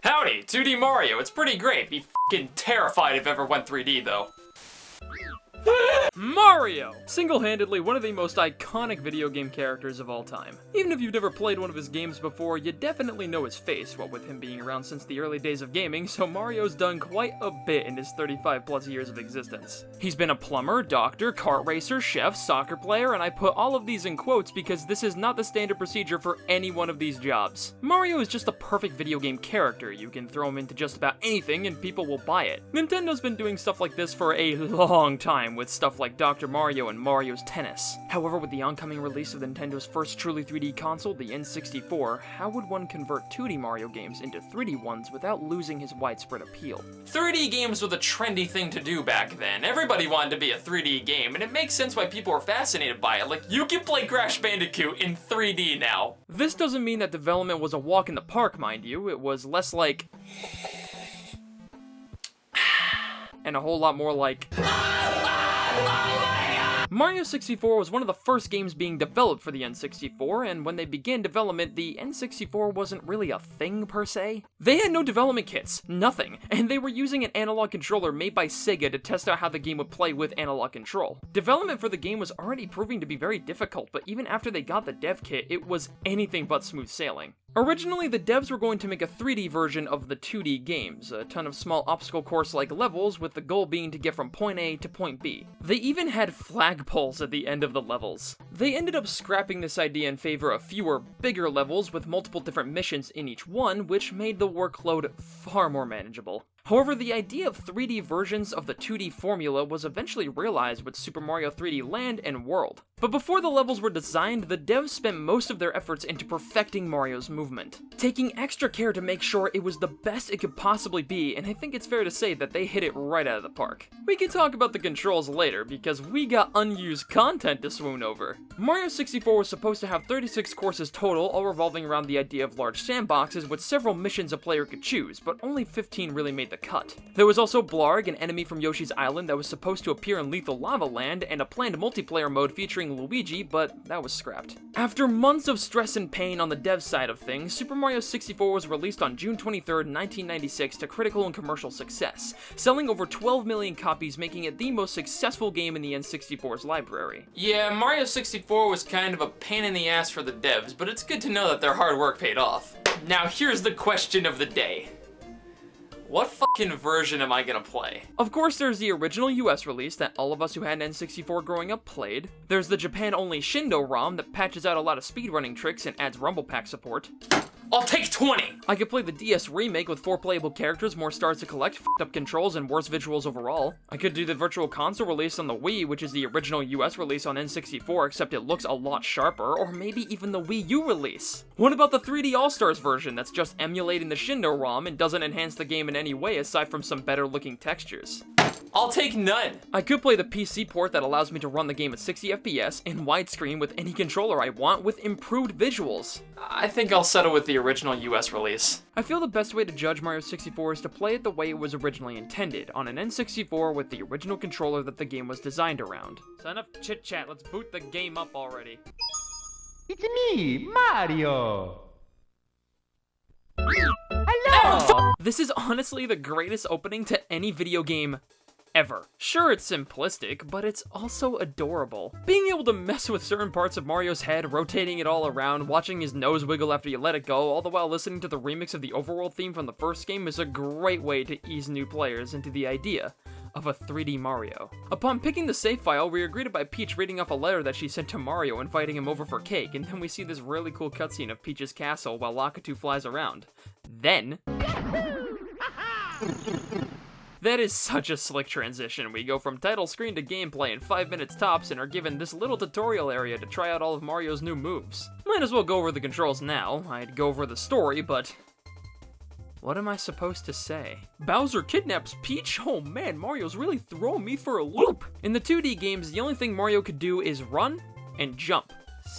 Howdy, 2D Mario, it's pretty great. Be f***ing terrified if ever went 3D though. Mario! Single-handedly one of the most iconic video game characters of all time. Even if you've never played one of his games before, you definitely know his face, what with him being around since the early days of gaming, so Mario's done quite a bit in his 35 plus years of existence. He's been a plumber, doctor, kart racer, chef, soccer player, and I put all of these in quotes because this is not the standard procedure for any one of these jobs. Mario is just a perfect video game character. You can throw him into just about anything and people will buy it. Nintendo's been doing stuff like this for a long time with stuff like Dr. Mario and Mario's Tennis. However, with the oncoming release of Nintendo's first truly 3D console, the N64, how would one convert 2D Mario games into 3D ones without losing his widespread appeal? 3D games were the trendy thing to do back then. Everybody wanted to be a 3D game, and it makes sense why people were fascinated by it. Like, you can play Crash Bandicoot in 3D now. This doesn't mean that development was a walk in the park, mind you. It was less like... and a whole lot more like... Mario 64 was one of the first games being developed for the N64, and when they began development, the N64 wasn't really a thing per se. They had no development kits, nothing, and they were using an analog controller made by Sega to test out how the game would play with analog control. Development for the game was already proving to be very difficult, but even after they got the dev kit, it was anything but smooth sailing. Originally, the devs were going to make a 3D version of the 2D games, a ton of small obstacle course-like levels, with the goal being to get from point A to point B. They even had flagpoles at the end of the levels. They ended up scrapping this idea in favor of fewer, bigger levels with multiple different missions in each one, which made the workload far more manageable. However, the idea of 3D versions of the 2D formula was eventually realized with Super Mario 3D Land and World. But before the levels were designed, the devs spent most of their efforts into perfecting Mario's movement, taking extra care to make sure it was the best it could possibly be, and I think it's fair to say that they hit it right out of the park. We can talk about the controls later, because we got unused content to swoon over. Mario 64 was supposed to have 36 courses total, all revolving around the idea of large sandboxes with several missions a player could choose, but only 15 really made the cut. There was also Blarg, an enemy from Yoshi's Island that was supposed to appear in Lethal Lava Land, and a planned multiplayer mode featuring Luigi, but that was scrapped. After months of stress and pain on the dev side of things, Super Mario 64 was released on June 23, 1996 to critical and commercial success, selling over 12 million copies, making it the most successful game in the N64's library. Yeah, Mario 64 was kind of a pain in the ass for the devs, but it's good to know that their hard work paid off. Now here's the question of the day. What fucking version am I gonna play? Of course, there's the original US release that all of us who had an N64 growing up played. There's the Japan-only Shindo ROM that patches out a lot of speedrunning tricks and adds Rumble Pack support. I'll take 20! I could play the DS remake with 4 playable characters, more stars to collect, f***ed up controls, and worse visuals overall. I could do the Virtual Console release on the Wii, which is the original US release on N64, except it looks a lot sharper, or maybe even the Wii U release. What about the 3D All-Stars version that's just emulating the Shindo ROM and doesn't enhance the game in any way aside from some better looking textures? I'll take none. I could play the PC port that allows me to run the game at 60 FPS in widescreen with any controller I want with improved visuals. I think I'll settle with the original US release. I feel the best way to judge Mario 64 is to play it the way it was originally intended, on an N64 with the original controller that the game was designed around. So enough chit chat, let's boot the game up already. It's me, Mario! Hello! This is honestly the greatest opening to any video game ever. Sure, it's simplistic, but it's also adorable. Being able to mess with certain parts of Mario's head, rotating it all around, watching his nose wiggle after you let it go, all the while listening to the remix of the overworld theme from the first game is a great way to ease new players into the idea of a 3D Mario. Upon picking the save file, we are greeted by Peach reading off a letter that she sent to Mario inviting him over for cake, and then we see this really cool cutscene of Peach's castle while Lakitu flies around. Then... That is such a slick transition. We go from title screen to gameplay in 5 minutes tops and are given this little tutorial area to try out all of Mario's new moves. Might as well go over the controls now. I'd go over the story, but... what am I supposed to say? Bowser kidnaps Peach? Oh man, Mario's really throwing me for a loop. In the 2D games, the only thing Mario could do is run and jump.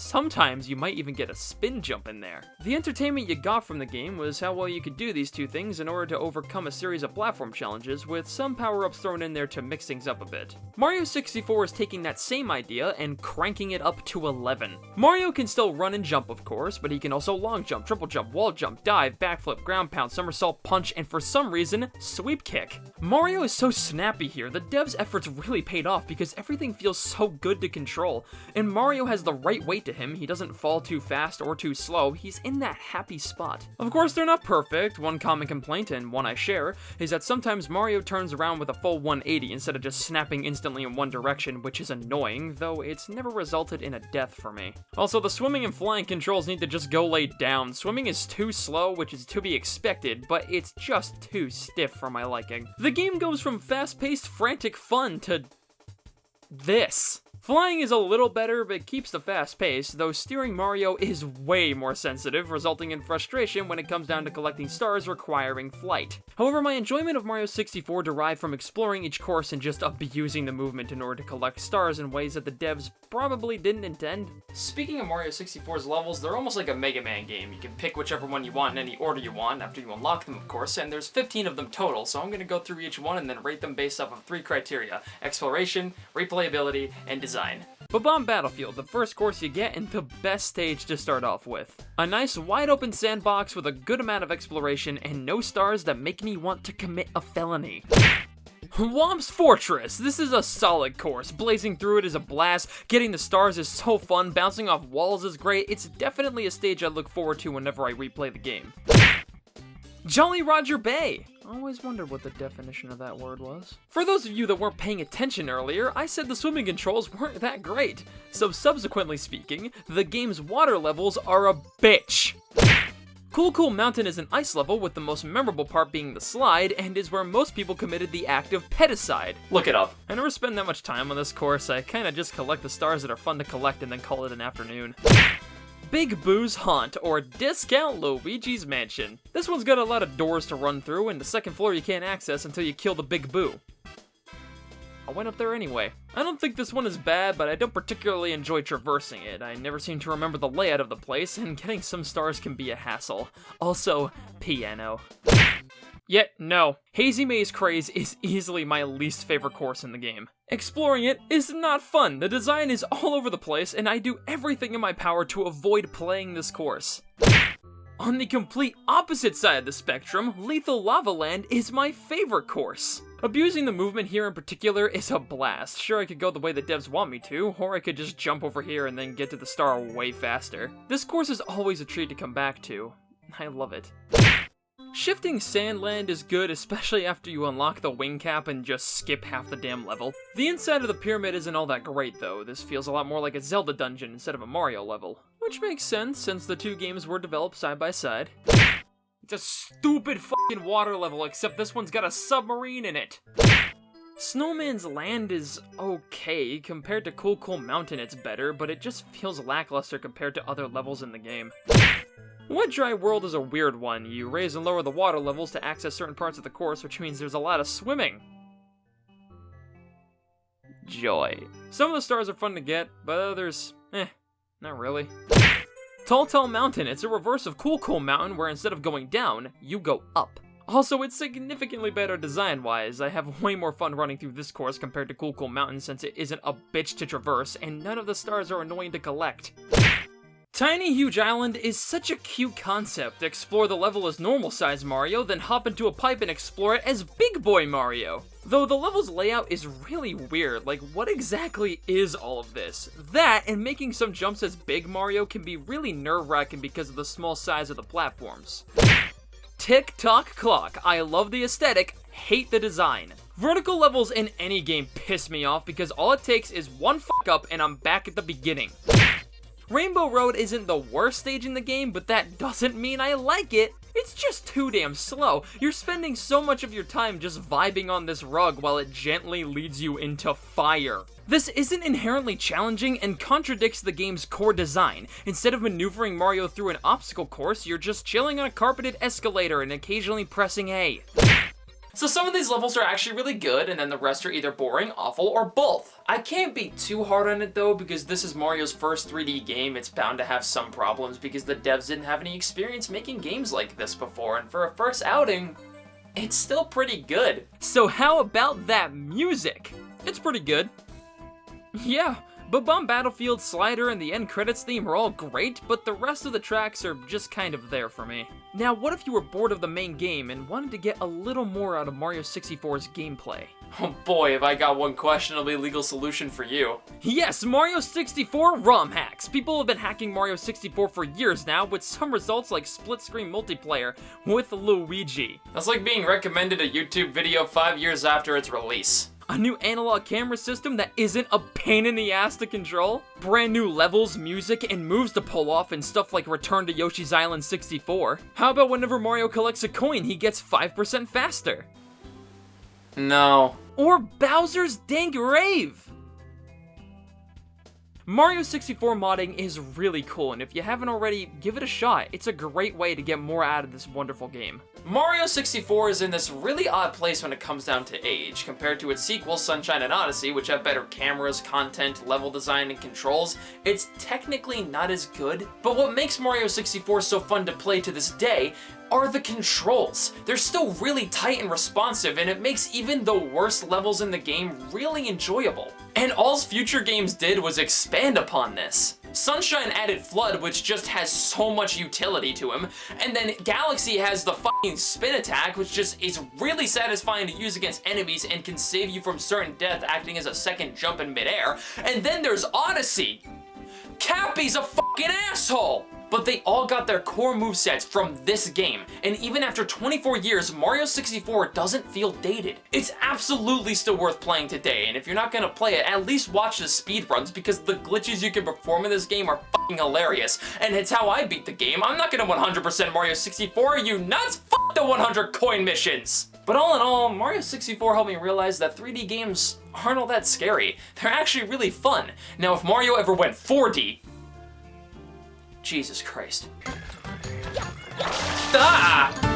sometimes you might even get a spin jump in there. The entertainment you got from the game was how well you could do these two things in order to overcome a series of platform challenges, with some power-ups thrown in there to mix things up a bit. Mario 64 is taking that same idea and cranking it up to 11. Mario can still run and jump, of course, but he can also long jump, triple jump, wall jump, dive, backflip, ground pound, somersault, punch, and for some reason, sweep kick. Mario is so snappy here. The devs' efforts really paid off because everything feels so good to control, and Mario has the right weight to him. He doesn't fall too fast or too slow. He's in that happy spot. Of course, they're not perfect. One common complaint, and one I share, is that sometimes Mario turns around with a full 180 instead of just snapping instantly in one direction, which is annoying, though it's never resulted in a death for me. Also, the swimming and flying controls need to just go laid down. Swimming is too slow, which is to be expected, but it's just too stiff for my liking. The game goes from fast-paced, frantic fun to this. Flying is a little better, but keeps the fast pace, though steering Mario is way more sensitive, resulting in frustration when it comes down to collecting stars requiring flight. However, my enjoyment of Mario 64 derived from exploring each course and just abusing the movement in order to collect stars in ways that the devs probably didn't intend. Speaking of Mario 64's levels, they're almost like a Mega Man game. You can pick whichever one you want in any order you want, after you unlock them, of course, and there's 15 of them total, so I'm going to go through each one and then rate them based off of 3 criteria: exploration, replayability, and design. Bob-omb Battlefield, the first course you get and the best stage to start off with. A nice wide open sandbox with a good amount of exploration and no stars that make me want to commit a felony. Whomp's Fortress. This is a solid course. Blazing through it is a blast. Getting the stars is so fun. Bouncing off walls is great. It's definitely a stage I look forward to whenever I replay the game. Jolly Roger Bay. I always wondered what the definition of that word was. For those of you that weren't paying attention earlier, I said the swimming controls weren't that great. So subsequently speaking, the game's water levels are a bitch. Cool Mountain is an ice level, with the most memorable part being the slide, and is where most people committed the act of peticide. Look it up. I never spend that much time on this course. I kinda just collect the stars that are fun to collect and then call it an afternoon. Big Boo's Haunt, or Discount Luigi's Mansion. This one's got a lot of doors to run through, and the second floor you can't access until you kill the Big Boo. I went up there anyway. I don't think this one is bad, but I don't particularly enjoy traversing it. I never seem to remember the layout of the place, and getting some stars can be a hassle. Also, piano. Yet, no. Hazy Maze Craze is easily my least favorite course in the game. Exploring it is not fun. The design is all over the place, and I do everything in my power to avoid playing this course. On the complete opposite side of the spectrum, Lethal Lava Land is my favorite course. Abusing the movement here in particular is a blast. Sure, I could go the way the devs want me to, or I could just jump over here and then get to the star way faster. This course is always a treat to come back to. I love it. Shifting Sandland is good, especially after you unlock the wing cap and just skip half the damn level. The inside of the pyramid isn't all that great though. This feels a lot more like a Zelda dungeon instead of a Mario level. Which makes sense, since the two games were developed side by side. It's a stupid fucking water level, except this one's got a submarine in it. Snowman's Land is okay. Compared to Cool Mountain it's better, but it just feels lackluster compared to other levels in the game. Wet Dry World is a weird one. You raise and lower the water levels to access certain parts of the course, which means there's a lot of swimming. Joy. Some of the stars are fun to get, but others, not really. Tall Mountain. It's a reverse of Cool Mountain, where instead of going down, you go up. Also, it's significantly better design-wise. I have way more fun running through this course compared to Cool Mountain, since it isn't a bitch to traverse, and none of the stars are annoying to collect. Tiny Huge Island is such a cute concept. Explore the level as normal-size Mario, then hop into a pipe and explore it as Big Boy Mario. Though the level's layout is really weird, like what exactly is all of this? That, and making some jumps as Big Mario can be really nerve-wracking because of the small size of the platforms. Tick-Tock Clock. I love the aesthetic, hate the design. Vertical levels in any game piss me off because all it takes is one fuck up and I'm back at the beginning. Rainbow Road isn't the worst stage in the game, but that doesn't mean I like it. It's just too damn slow. You're spending so much of your time just vibing on this rug while it gently leads you into fire. This isn't inherently challenging and contradicts the game's core design. Instead of maneuvering Mario through an obstacle course, you're just chilling on a carpeted escalator and occasionally pressing A. So some of these levels are actually really good, and then the rest are either boring, awful, or both. I can't be too hard on it though, because this is Mario's first 3D game. It's bound to have some problems because the devs didn't have any experience making games like this before, and for a first outing, it's still pretty good. So how about that music? It's pretty good. Yeah, Bob-omb Battlefield, Slider, and the end credits theme are all great, but the rest of the tracks are just kind of there for me. Now, what if you were bored of the main game and wanted to get a little more out of Mario 64's gameplay? Oh boy, have I got one questionably legal solution for you. Yes, Mario 64 ROM hacks! People have been hacking Mario 64 for years now, with some results like split-screen multiplayer with Luigi. That's like being recommended a YouTube video 5 years after its release. A new analog camera system that isn't a pain in the ass to control? Brand new levels, music, and moves to pull off in stuff like Return to Yoshi's Island 64. How about whenever Mario collects a coin, he gets 5% faster? No. Or Bowser's Dank Rave! Mario 64 modding is really cool, and if you haven't already, give it a shot. It's a great way to get more out of this wonderful game. Mario 64 is in this really odd place when it comes down to age. Compared to its sequels, Sunshine and Odyssey, which have better cameras, content, level design, and controls, it's technically not as good. But what makes Mario 64 so fun to play to this day are the controls. They're still really tight and responsive, and it makes even the worst levels in the game really enjoyable. And all future games did was expand upon this. Sunshine added Flood, which just has so much utility to him, and then Galaxy has the fucking spin attack, which just is really satisfying to use against enemies and can save you from certain death, acting as a second jump in midair. And then there's Odyssey. Cappy's a fucking asshole! But they all got their core movesets from this game, and even after 24 years, Mario 64 doesn't feel dated. It's absolutely still worth playing today, and if you're not gonna play it, at least watch the speedruns, because the glitches you can perform in this game are fucking hilarious, and it's how I beat the game. I'm not gonna 100% Mario 64, are you nuts? Fuck the 100 coin missions! But all in all, Mario 64 helped me realize that 3D games aren't all that scary. They're actually really fun. Now, if Mario ever went 4D, Jesus Christ. Ah!